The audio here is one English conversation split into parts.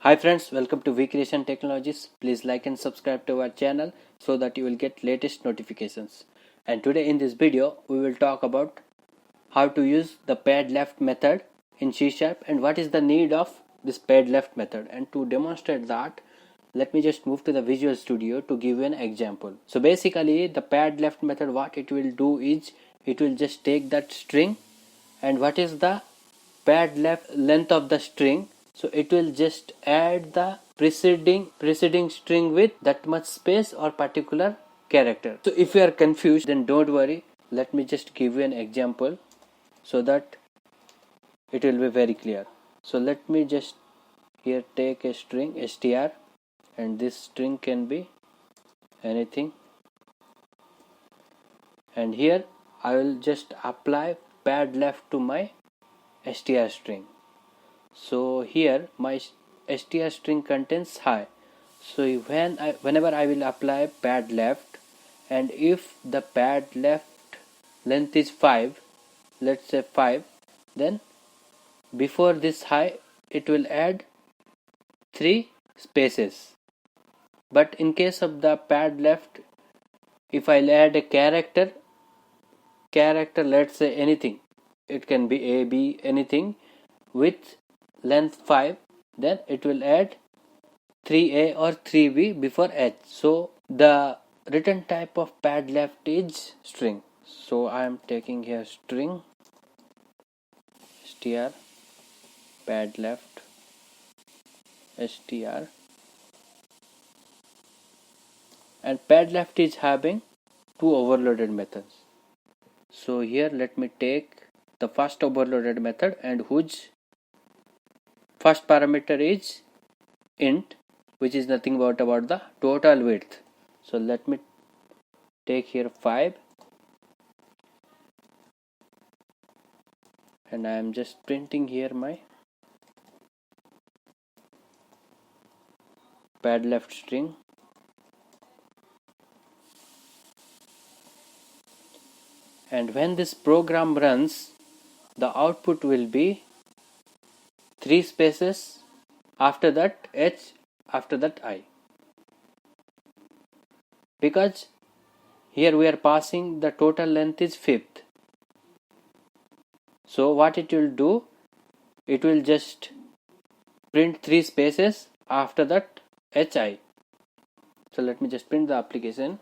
Hi friends, welcome to VCreation Technologies. Please like and subscribe to our channel so that you will get latest notifications. And today in this video, we will talk about how to use the paired left method in C# and what is the need of this paired left method. And to demonstrate that, let me just move to the Visual Studio to give you an example. So basically the paired left method, what it will do is it will just take that string, and what is the paired left length of the string, so it will just add the preceding string with that much space or particular character. So if you are confused, then don't worry, let me just give you an example so that it will be very clear. So let me just here take a string str, and this string can be anything, and here I will just apply paired left to my str string. So here my str string contains hi. So whenever I will apply paired left, and if the paired left length is 5, let's say 5, then before this hi it will add 3 spaces. But in case of the paired left, if I'll add a character, let's say anything, it can be a, b, anything with length 5, then it will add 3a or 3b before h. So the written type of paired left is string. So I am taking here string str paired left str, and paired left is having 2 overloaded methods. So here let me take the first overloaded method, and whose first parameter is int, which is nothing but about the total width. So let me take here 5, and I am just printing here my paired left string. And when this program runs, the output will be 3 spaces, after that h, after that I, because here we are passing the total length is 5th. So what it will do, it will just print 3 spaces, after that hi. So let me just print the application.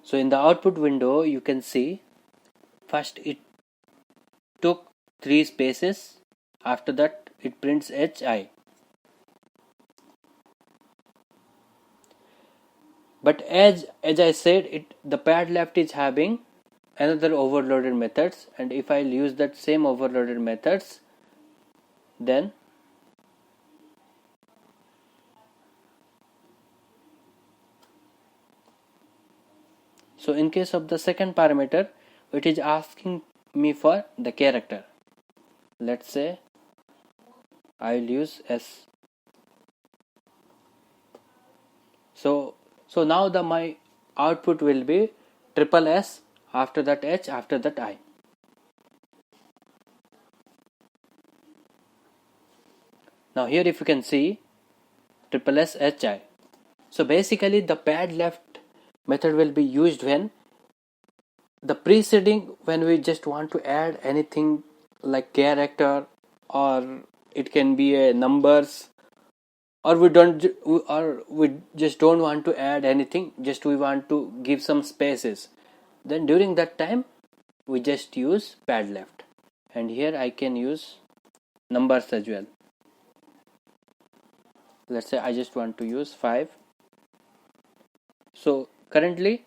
So in the output window you can see, first it took 3 spaces, after that it prints hi. But as I said, the paired left is having another overloaded methods, and if I'll use that same overloaded methods, then so in case of the second parameter, it is asking me for the character. Let's say I will use s. So now my output will be triple s, after that h, after that I. Now here if you can see triple s hi. So basically the paired left method will be used when the preceding, when we just want to add anything like character, or it can be a numbers, or we just don't want to add anything, just we want to give some spaces, then during that time we just use paired left. And here I can use numbers as well. Let's say I just want to use 5. So currently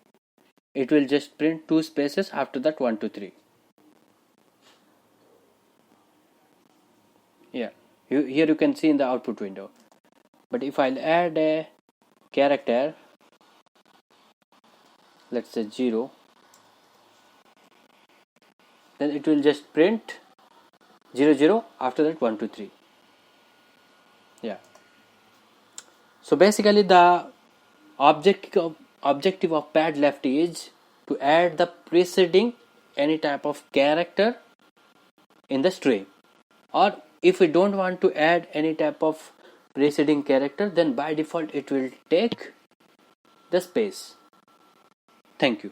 it will just print 2 spaces, after that 1 2 3. Yeah, here you can see in the output window. But if I'll add a character, let's say 0, then it will just print 0 0, after that 1 2 3. Yeah. So basically the objective of pad left is to add the preceding any type of character in the string, or if we don't want to add any type of preceding character, then by default it will take the space. Thank you.